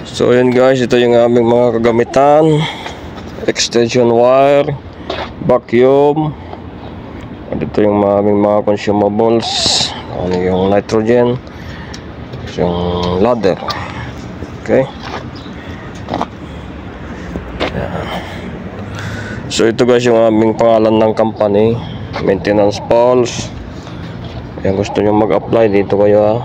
So ayan guys, ito yung aming mga kagamitan. Extension wire, vacuum. Ito yung aming mga consumables. Ano yung nitrogen, yung ladder. Okay. Ayan. So ito guys yung aming pangalan ng company, Maintenance Pulse. Ayan, gusto nyo mag-apply dito kayo ha.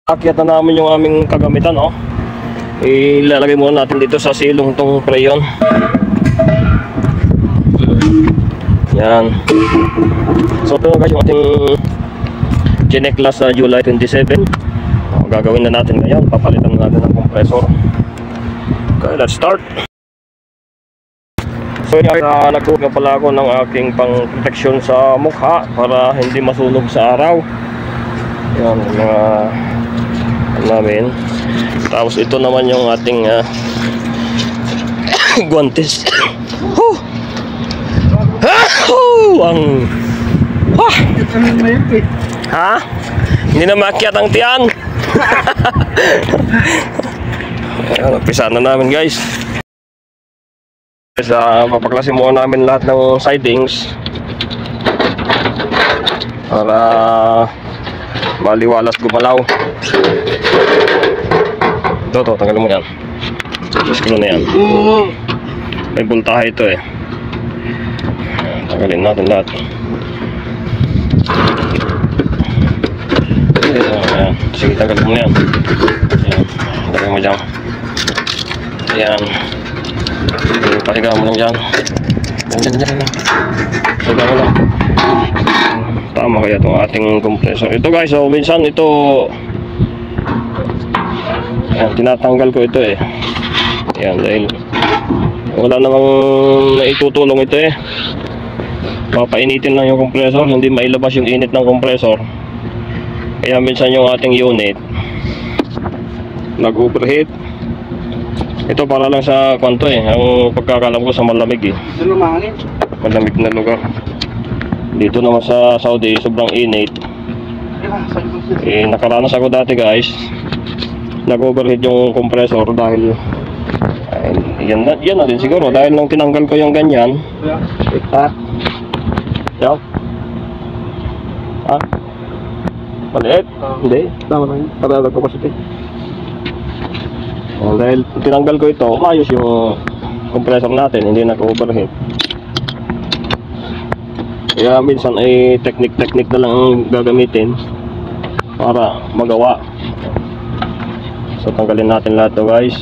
Akyat na namin yung aming kagamitan, oh. Ilalagay muna natin dito sa silong tong preyon. Yan. So ito guys yung ating Geneclas sa July 27. Gagawin na natin ngayon, papalitan na natin ng compressor. Okay, let's start. So yun, nagkuha pala ako ng aking pang protection sa mukha para hindi masunog sa araw. Yan, mga namin. Tapos ito naman yung ating guantes. Ang ha? Hindi na makiat ang tiyan. Napisa na namin guys. Papaklasin muna namin lahat ng sidings para maliwalas gumalaw. Ito, tanggalin mo yan. Screw na yan. May voltahe ito eh. Tanggalin natin lahat. Ayan. Sige, tanggalin mo yan. Ayan. Tanggalin mo dyan. Ayan. Pahiga mo lang dyan. Dyan. Pahiga mo lang. Tama kaya itong ating compressor. Ito guys, so minsan ito tinatanggal ko ito eh. Ayan, dahil wala namang naitutulong ito eh. Papainitin lang yung compressor, hindi mailabas yung init ng compressor. Kaya minsan yung ating unit nag-overheat. Ito para lang sa kwanto eh. Ang pagkakalam ko sa malamig eh. Malamig na lugar. Dito naman sa Saudi sobrang init. Nakaranas ako dati guys, nag-overheat yung compressor dahil yan na din siguro dahil nung tinanggal ko yung ganyan. Ha? Yan? Ha? Maliit? Hindi, tama lang. Parada ko kasi dahil tinanggal ko ito, umayos yung compressor natin, hindi nag-overheat. Kaya minsan ay technique na lang ang gagamitin para magawa. So tanggalin natin lahat to guys.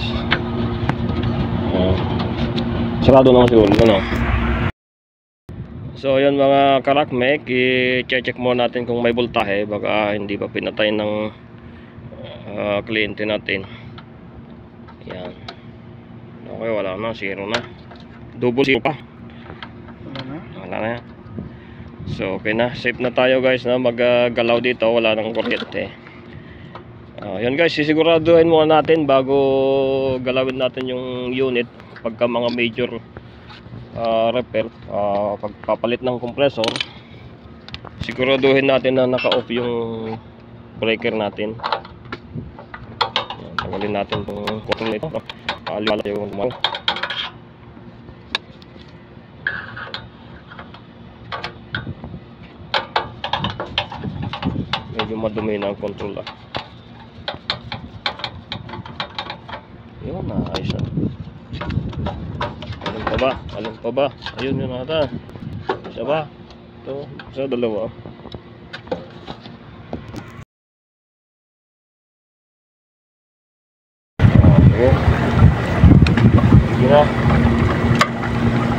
Sarado naman siguro, ano? So ayan mga karakmek, i-check muna natin kung may voltahe, baka hindi pa pinatay ng kliyente natin. Yan. Okay, wala na, 0 na. Double 0 pa. Wala na yan. So okay na, safe na tayo guys na maggalaw dito, wala nang kuryente. Yan guys, sisiguraduhin muna natin bago galawin natin yung unit pagka mga major repair, pagpapalit ng compressor. Siguraduhin natin na naka-off yung breaker natin. Tanggalin natin itong control nito. Paliwala yung mga medyo madumi na ang control yun, ayos na. Alin pa ba? Alin pa ba? Ayun yun ata. Isa ba? Ito, isa, dalawa. Okay. Sige na.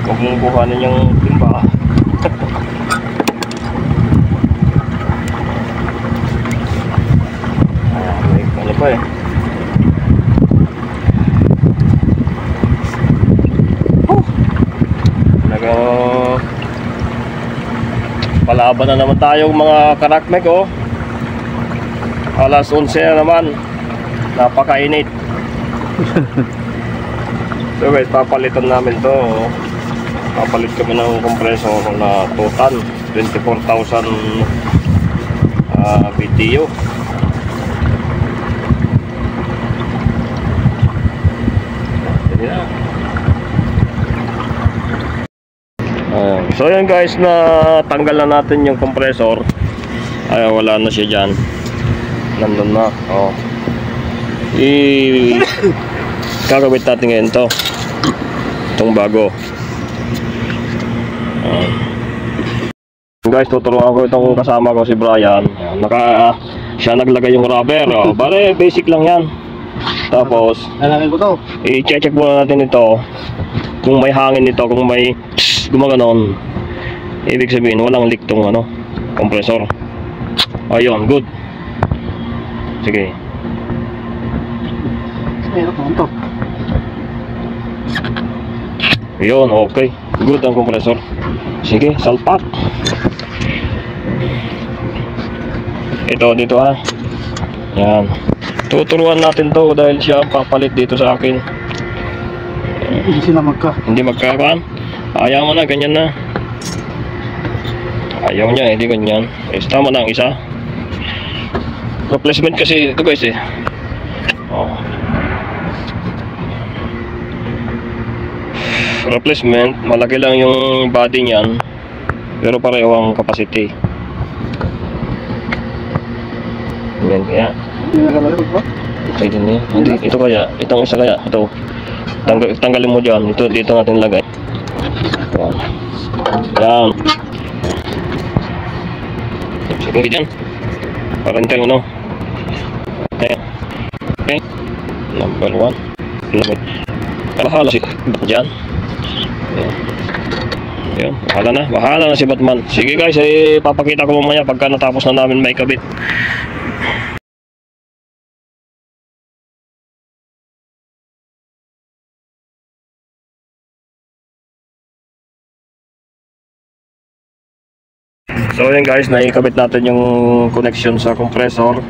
Huwag mong kuhanin yung timba. Ano pa eh? Palaban na naman tayo mga karakmek oh. Alas 11 na naman. Napakainit. So guys, papalitan namin to oh. Papalit kami ng compressor na total 24,000 BTU. So yan guys, na tanggal na natin yung compressor. Ay wala na siya dyan. Nandun na. Oh. Kakabit natin ngayon to. Itong bago. Guys, tuturuan ko itong kasama ko si Brian. Siya naglagay yung rubber. Oh. Bale, basic lang yan. Tapos i-check muna natin ito kung may hangin nito, kung may gumaganon, ibig sabihin walang leak tong compressor. Ayun, good. Sige. Ayun, okay. Good ang compressor. Sige, salpak. Ito dito ha. Yan. Tuturuan natin to dahil siya ang papalit dito sa akin. Hindi magkakaan. Ayaw mo na, ganyan na. Ayaw niya, hindi ganyan. Tama na ang isa. Replacement kasi ito guys eh. Oh. Replacement, malaki lang yung body niyan, pero pareho ang capacity. Yan kaya. Okay din yan. Hindi, ito kaya, itong isa kaya, ito. Tanggalin mo dyan, dito natin lagay. Yan. Sige dyan. Parang tayo Okay. Okay. Number 1. Bahala si dyan. Yan. Bahala na si Batman. Sige guys, papakita ko mamaya pagka natapos na namin may kabit. So yun guys, naikabit natin yung connection sa compressor.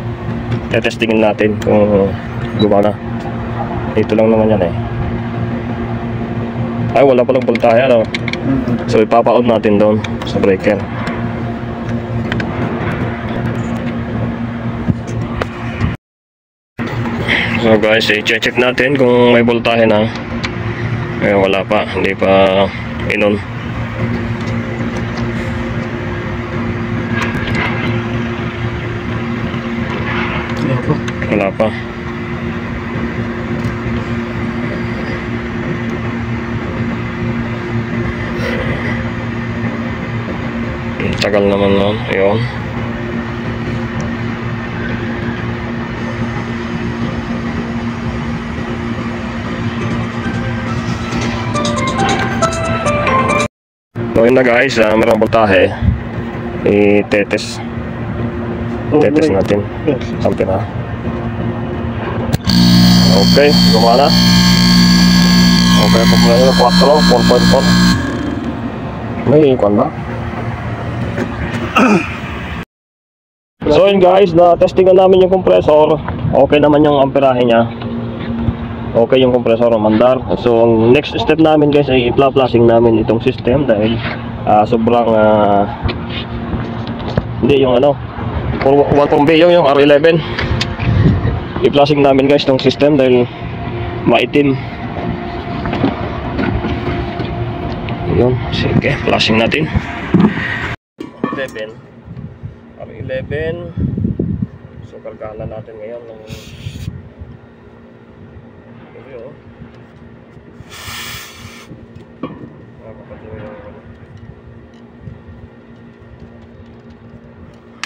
Testingin natin kung gumana. Ito lang naman yan eh. Ay, wala palang voltahe ano. So ipapa-on natin doon sa breaker. So guys, i-check natin kung may voltahe na. Eh, wala pa, hindi pa in-on. Wala pa. Tagal naman nun. Ayun. So yun na guys, mayroong voltahe. I-tetest natin. Ampere na. Okay, gumana. Okay, pagmula 4, 4.4. May ikon ba? So yun guys, na-testingan namin yung compressor. Okay naman yung amperahe niya. Okay yung compressor, mandar. So ang next step namin guys ay i-flushing namin itong system dahil sobrang hindi yung ano 1.B yung R11. I-flushing namin guys itong system dahil maitim. Yun, sige, flushing natin. 11 R11. So kargahan natin ngayon ng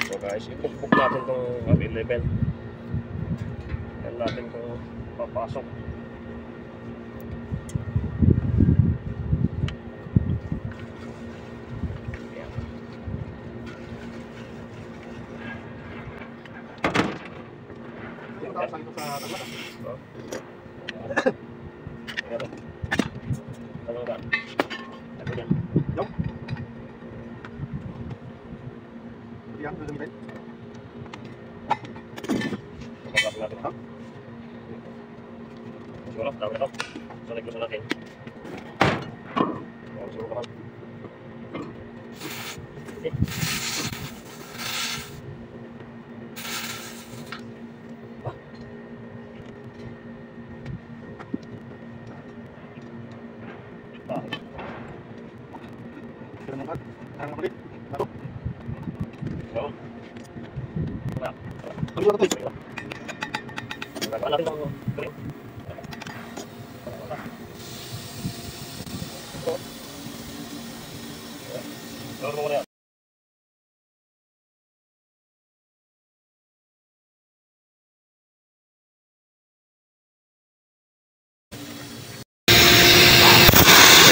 so guys, ipukpuk natin itong R11. Yan natin kung papasok. Yan. Siguro, dami na ito. So, nagluso natin. Siguro naman. Okay.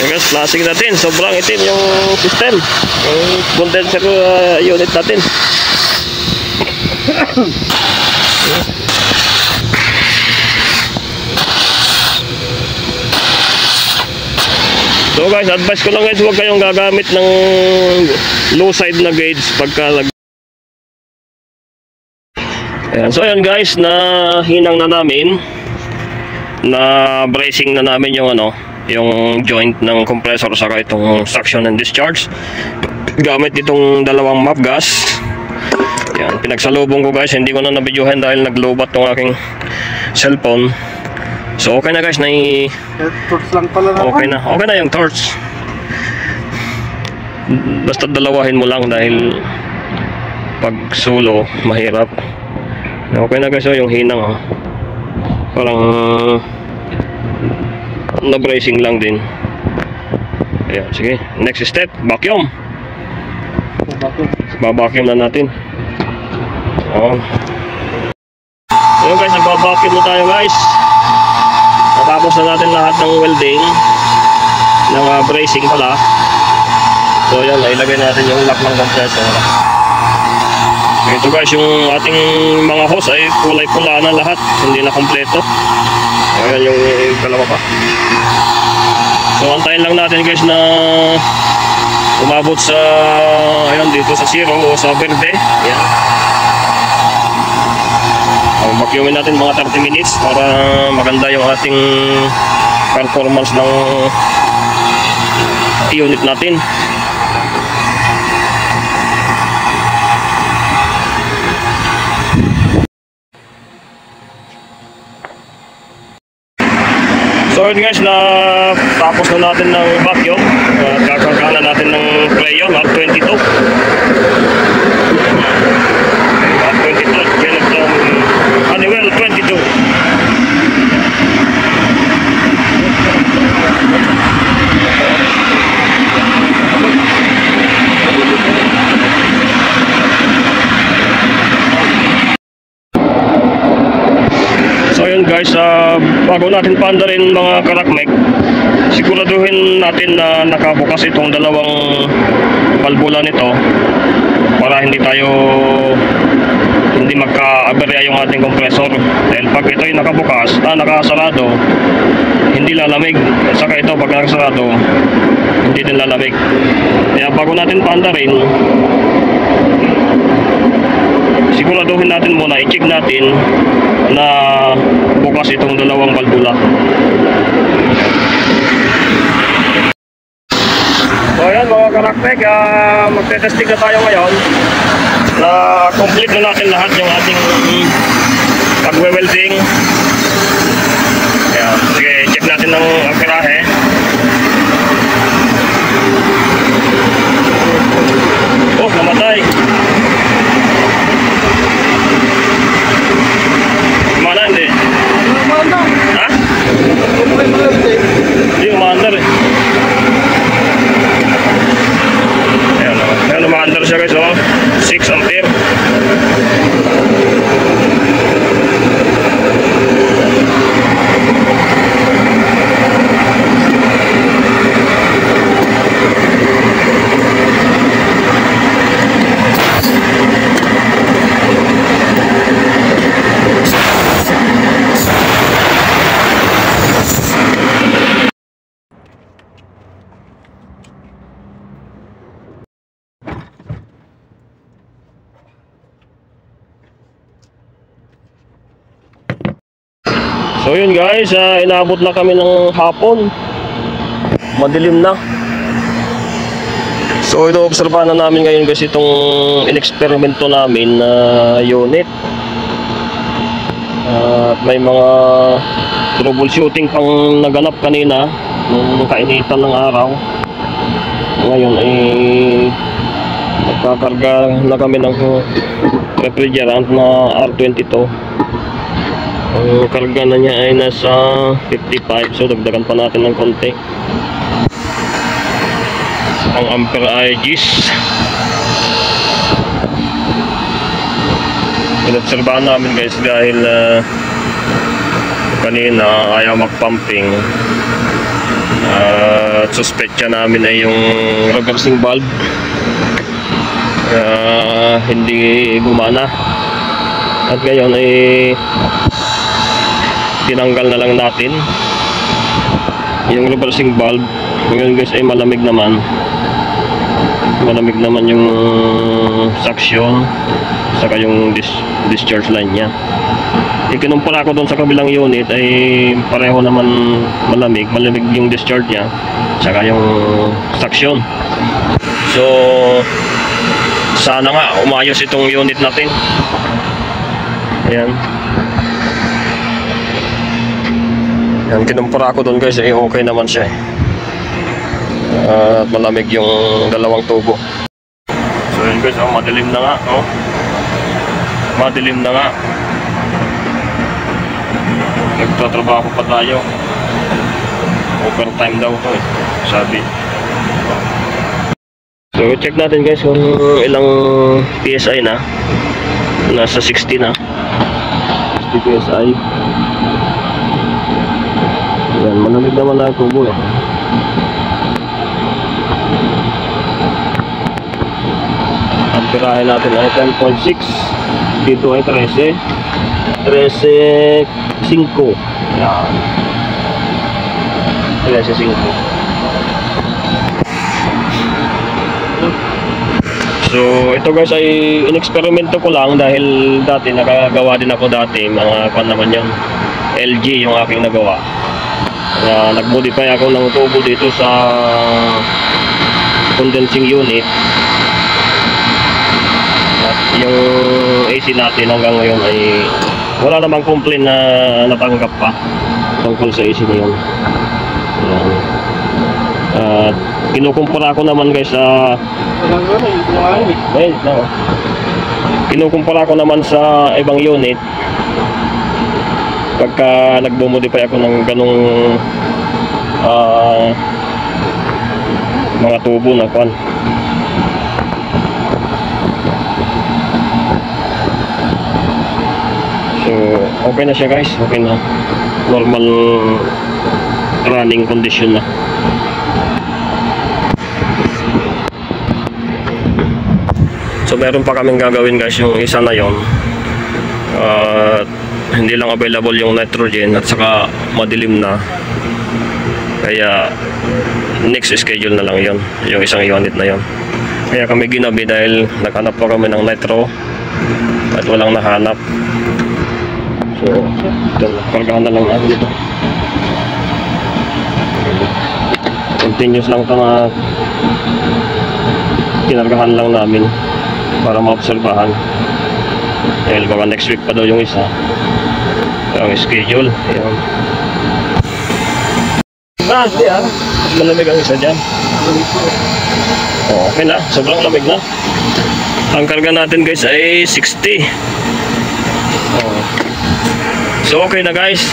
Guys, flushing natin. Sobrang itim yung system. Yung condenser unit natin. So guys, advice ko lang guys, huwag kayong gagamit ng low side na gauge pagka ayan. So ayan guys, na hinang na namin, na bracing na namin yung ano, yung joint ng compressor saka itong suction and discharge gamit itong dalawang map gas. Yan, pinagsalubong ko guys, hindi ko na nabidyohan dahil naglobat tong aking cellphone. So okay na guys, torch lang pala na. Okay na yung torch. Basta dalawahin mo lang dahil pag solo mahirap. Okay na guys, yung hinang parang na bracing lang din. Ayan, sige. Next step, vacuum. Babacuum na natin. So guys, nagbabacuum na tayo guys. Natapos na natin lahat ng welding ng bracing pala. So yan, ilagay natin yung lock ng compressor. Ito guys, yung ating mga hose ay kulay pula na lahat, hindi na kompleto. Ayan yung dalawa pa. So antayin lang natin guys na umabot sa ayan dito sa 0 o sa verde. Ayan. Vacuumin natin mga 30 minutes para maganda yung ating performance ng unit natin. So yun guys, na tapos na natin ng vacuum. Kakargahan na natin ng crayon R22. R22 Genetron Honeywell 22. So yun guys, bago natin paandarin mga karakmek, siguraduhin natin na nakabukas itong dalawang valvula nito para hindi magka aberya yung ating compressor. Dahil pag ito ay nakabukas, nakasarado, hindi lalamig. Saka ito pag nakasarado, hindi din lalamig. Kaya bago natin paandarin, siguraduhin natin muna, i-check natin na bukas itong dalawang balbula. So ayan mga karaktek, magte-testing na tayo ngayon na complete na natin lahat yung ating pagwe-welding. Ayan, sige, check natin ng amperahe. Oh, namatay. Mana hindi? Ha? Hindi, umaandar eh. Ayan, umaandar siya guys, oh. 6 ampere. So yun guys, inabot na kami ng hapon. Madilim na. So ito, obserbahan na namin ngayon guys itong in-experimento namin na unit. At may mga troubleshooting pang naganap kanina nung kainitan ng araw. Ngayon ay nagkakarga na kami ng refrigerant na R22. Ang karga na niya ay nasa 55, so dagdagan pa natin ng konti. Ang ampere ay Gis. Inobserbahan namin guys dahil kanina ayaw mag-pumping. Suspetya namin ay yung reversing valve hindi gumana. At ngayon ay tinanggal na lang natin yung reversing valve. Ngayon guys ay malamig naman yung suction saka yung discharge line nya. Ikinumpara ko doon sa kabilang unit ay pareho naman malamig yung discharge nya saka yung suction. So sana nga umayos itong unit natin. Ayan. Yan, kinumpara ko doon guys, okay naman siya at malamig yung dalawang tubo. So yun guys, madilim na nga, oh. Madilim na nga. Nagtatrabaho pa tayo. Overtime daw to sabi. So check natin guys kung ilang PSI na. Nasa 60 na. 60 PSI. Yan, malamig naman na ang tubo eh. Amperahe natin ay 10.6. Dito ay 13. 13.5. Yan. 13.5. So ito guys ay in-eksperimento ko lang dahil dati nakagawa din ako dati. Mga kwan naman yan. LG yung aking nagawa. Nag-modify ako ng tubo dito sa condensing unit at yung AC natin hanggang ngayon ay wala namang complaint na natanggap pa tungkol sa AC na yun. At kinukumpara ko naman guys sa kinukumpara ko naman sa ibang unit pagka nagbo-modify ako ng ganong mga tubo na kwan. So okay na siya guys, okay na, normal running condition na. So meron pa kaming gagawin guys, yung isa na yon Hindi lang available yung nitrogen at saka madilim na. Kaya next schedule na lang yon, yung isang unit na yon. Kaya kami ginabi dahil naghanap pa kami ng nitro at walang nahanap. So ito, kargahan na lang natin ito. Continuous lang ito na kinargahan lang namin para maobserbahan. Dahil baka next week pa daw yung isa ang schedule. Ayan. Hindi malamig ang isa dyan. Okay na, sobrang lamig na. Ang karga natin guys ay 60. So okay na guys,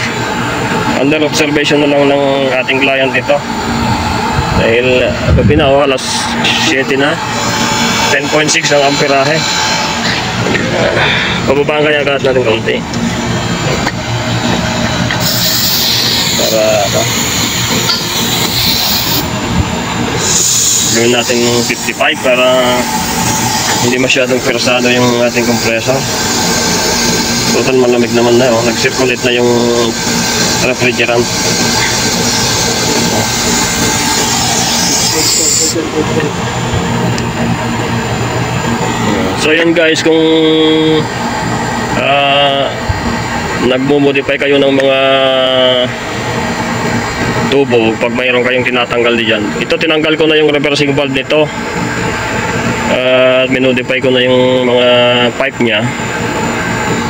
under observation na lang ng ating client ito. Dahil gabi na, alas 7 na, 10.6 ang amperahe. Pababaan kaya agad natin konti para gawin natin 55 para hindi masyadong persado yung ating compressor. Total malamig naman na, nag-circulate na yung refrigerant. So yan guys, kung nagmo-modify kayo ng mga tubo, pag mayroon kayong tinatanggal diyan, ito tinanggal ko na yung reversing valve nito at minodify ko na yung mga pipe nya.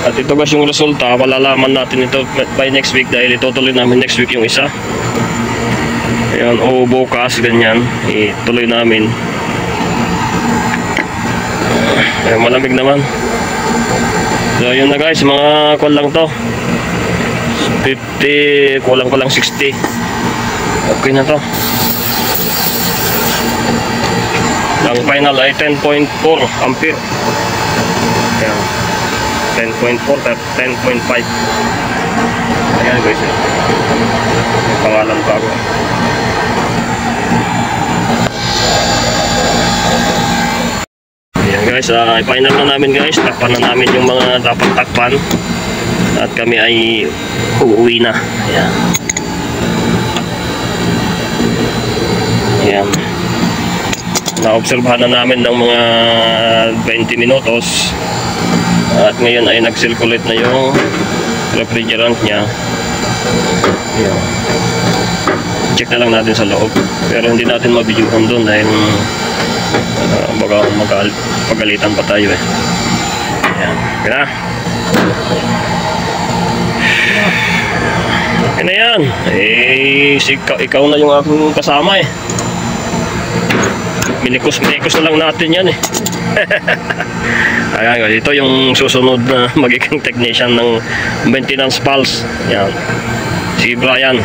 At ito guys yung resulta, malalaman natin ito by next week dahil itutuloy namin next week yung isa. Ayan, o bukas ganyan ituloy namin. Ayan, malamig naman. So yun na guys, mga kuwan lang to 50, kulang 60. Okay na to. Ang final ay 10.4 ampere. Ayan, 10.4 at 10.5. Ayan guys, may pangalan pa ako. Ayan guys, i-final na namin guys. Takpan na namin yung mga dapat takpan at kami ay uuwi na. Ayan. Ayan, naobserbahan na namin ng mga 20 minutos at ngayon ay nag-circulate na yung refrigerant nya. Ayan. Check na lang natin sa loob pero hindi natin mabidyuhan doon dahil baka pagalitan pa tayo eh. Ayan. Okay na. Okay na yan. Ikaw na yung aking kasama eh. Minikos na lang natin yan eh. Ayan, ito yung susunod na magiging technician ng maintenance pulse. Yan, si Brian.